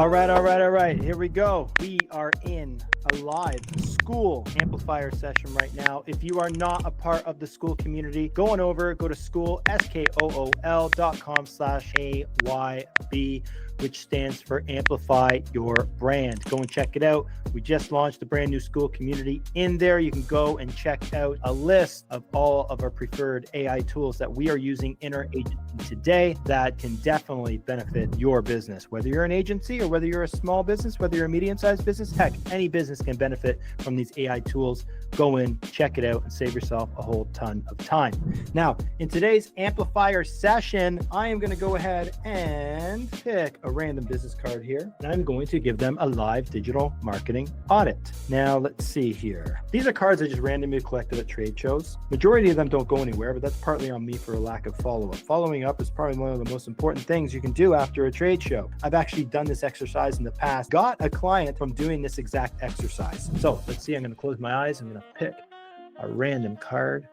All right. Here we go. We are in a live School Amplifier session right now. If you are not a part of the School community, go to school, SKOOL.com/AYB, which stands for Amplify Your Brand. Go and check it out. We just launched a brand new School community. In there, you can go and check out a list of all of our preferred AI tools that we are using in our agency today that can definitely benefit your business. Whether you're an agency or whether you're a small business, whether you're a medium-sized business, heck, any business can benefit from these AI tools. Go in, check it out, and save yourself a whole ton of time. Now, in today's Amplifier session, I am going to go ahead and pick a random business card here, and I'm going to give them a live digital marketing audit. Now, let's see here. These are cards I just randomly collected at trade shows. Majority of them don't go anywhere, but that's partly on me for a lack of follow-up. Following up is probably one of the most important things you can do after a trade show. I've actually done this exercise in the past, got a client from doing this exact exercise. So let's see, I'm going to close my eyes. I'm going to pick a random card.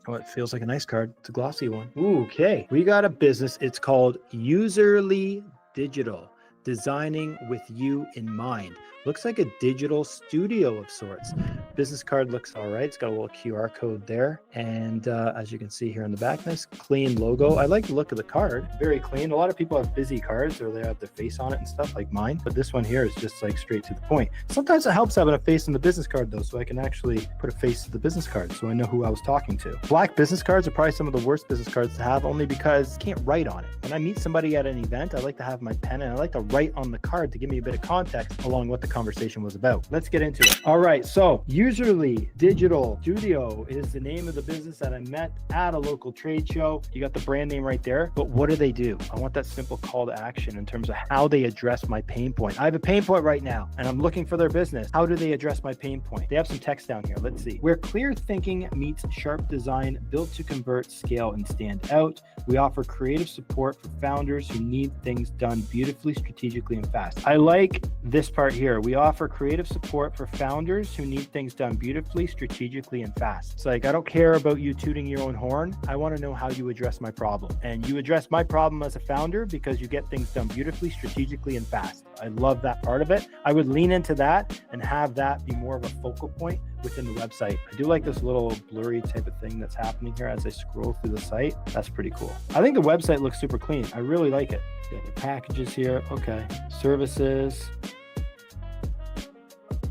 Oh, it feels like a nice card. It's a glossy one. Ooh, okay. We got a business. It's called Userly Digital, designing with you in mind. Looks like a digital studio of sorts. Business card looks all right. It's got a little QR code there. And as you can see here in the back, nice clean logo. I like the look of the card. Very clean. A lot of people have busy cards or they have their face on it and stuff like mine. But this one here is just like straight to the point. Sometimes it helps having a face in the business card though, so I can actually put a face to the business card so I know who I was talking to. Black business cards are probably some of the worst business cards to have only because you can't write on it. When I meet somebody at an event, I like to have my pen and I like to write on the card to give me a bit of context along what the conversation was about. Let's get into it. All right, so Userly Digital Studio is the name of the business that I met at a local trade show. You got the brand name right there, but what do they do? I want that simple call to action in terms of how they address my pain point. I have a pain point right now and I'm looking for their business. How do they address my pain point? They have some text down here. Let's see. Where clear thinking meets sharp design, built to convert, scale, and stand out. We offer creative support for founders who need things done beautifully, strategically, and fast. I like this part here. We offer creative support for founders who need things done beautifully, strategically, and fast. It's like, I don't care about you tooting your own horn. I want to know how you address my problem. And you address my problem as a founder because you get things done beautifully, strategically, and fast. I love that part of it. I would lean into that and have that be more of a focal point within the website. I do like this little blurry type of thing that's happening here as I scroll through the site. That's pretty cool. I think the website looks super clean. I really like it. Got the packages here. Okay. Services.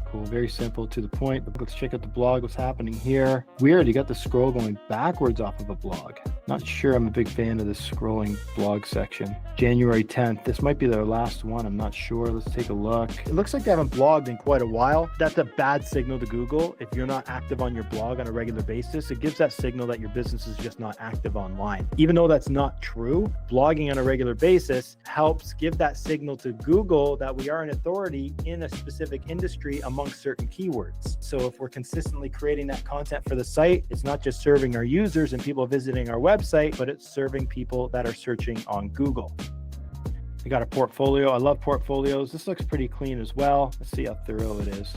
Cool. Very simple, to the point. Let's check out the blog. What's happening here? Weird. You got the scroll going backwards off of a blog. Not sure I'm a big fan of this scrolling blog section. January 10th. This might be their last one. I'm not sure. Let's take a look. It looks like they haven't blogged in quite a while. That's a bad signal to Google. If you're not active on your blog on a regular basis, it gives that signal that your business is just not active online. Even though that's not true, blogging on a regular basis helps give that signal to Google that we are an authority in a specific industry amongst certain keywords. So if we're consistently creating that content for the site, it's not just serving our users and people visiting our website, but it's serving people that are searching on Google. We got a portfolio. I love portfolios. This looks pretty clean as well. Let's see how thorough it is.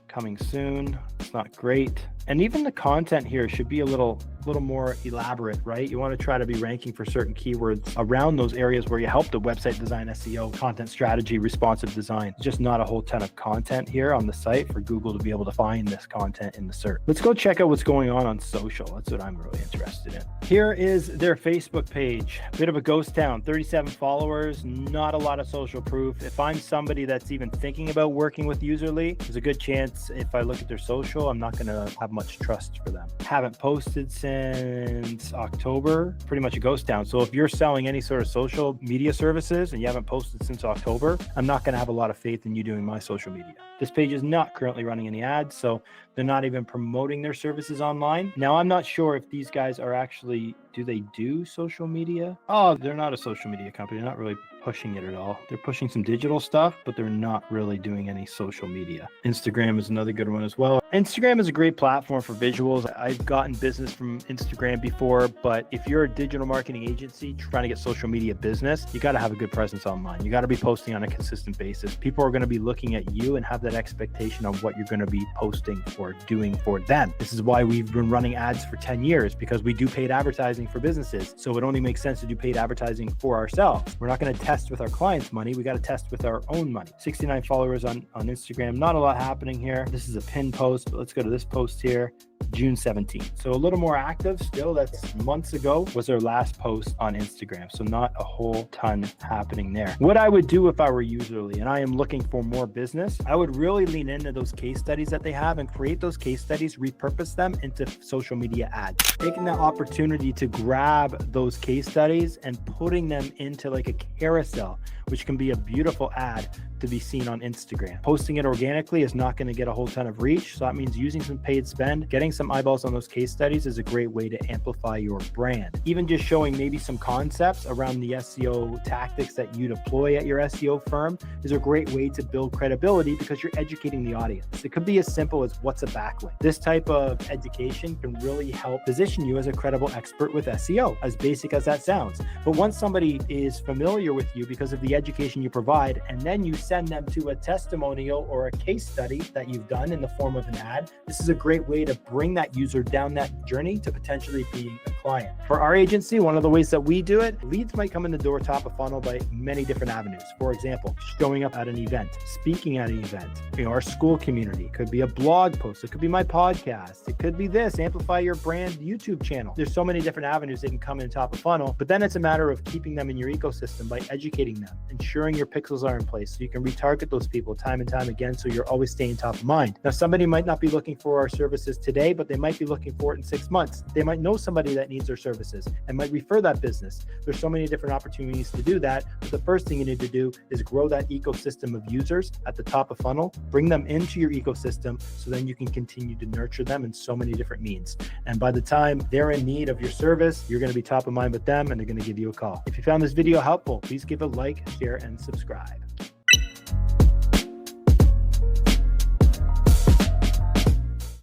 Coming soon. It's not great. And even the content here should be a little more elaborate, right? You want to try to be ranking for certain keywords around those areas where you help the website design, SEO, content strategy, responsive design. Just not a whole ton of content here on the site for Google to be able to find this content in the search. Let's go check out what's going on social. That's what I'm really interested in. Here is their Facebook page. Bit of a ghost town, 37 followers, not a lot of social proof. If I'm somebody that's even thinking about working with Userly, there's a good chance if I look at their social, I'm not going to have much trust for them. Haven't posted since October, pretty much a ghost town. So if you're selling any sort of social media services and you haven't posted since October, I'm not going to have a lot of faith in you doing my social media. This page is not currently running any ads, so they're not even promoting their services online. Now, I'm not sure if these guys are actually, do they do social media? Oh, they're not a social media company. They're not really pushing it at all. They're pushing some digital stuff, but they're not really doing any social media. Instagram is another good one as well. Instagram is a great platform for visuals. I've gotten business from Instagram before, but if you're a digital marketing agency trying to get social media business, you got to have a good presence online. You got to be posting on a consistent basis. People are going to be looking at you and have that expectation of what you're going to be posting for for doing for them. This is why we've been running ads for 10 years, because we do paid advertising for businesses. So it only makes sense to do paid advertising for ourselves. We're not going to test with our clients' money. We got to test with our own money. 69 followers on Instagram. Not a lot happening here. This is a pinned post, but let's go to this post here. June 17th. So a little more active still. That's months ago was our last post on Instagram. So not a whole ton happening there. What I would do if I were Userly and I am looking for more business, I would really lean into those case studies that they have and create those case studies, repurpose them into social media ads. Taking that opportunity to grab those case studies and putting them into like a carousel, which can be a beautiful ad to be seen on Instagram. Posting it organically is not going to get a whole ton of reach. So that means using some paid spend, getting some eyeballs on those case studies is a great way to amplify your brand. Even just showing maybe some concepts around the SEO tactics that you deploy at your SEO firm is a great way to build credibility because you're educating the audience. It could be as simple as what's a backlink. This type of education can really help position you as a credible expert with SEO, as basic as that sounds. But once somebody is familiar with you because of the education you provide, and then you send them to a testimonial or a case study that you've done in the form of an ad, this is a great way to bring that user down that journey to potentially being a client. For our agency, one of the ways that we do it, leads might come in the door top of funnel by many different avenues. For example, showing up at an event, speaking at an event, our school community, could be a blog post, it could be my podcast, it could be this, amplify your brand YouTube channel. There's so many different avenues that can come in top of funnel, but then it's a matter of keeping them in your ecosystem by educating them, ensuring your pixels are in place so you can retarget those people time and time again so you're always staying top of mind. Now, somebody might not be looking for our services today, but they might be looking for it in 6 months. They might know somebody that needs our services and might refer that business. There's so many different opportunities to do that, but the first thing you need to do is grow that ecosystem of users at the top of funnel, bring them into your ecosystem so then you can continue to nurture them in so many different means. And by the time they're in need of your service, you're going to be top of mind with them and they're going to give you a call. If you found this video helpful, please give a like, share, and subscribe.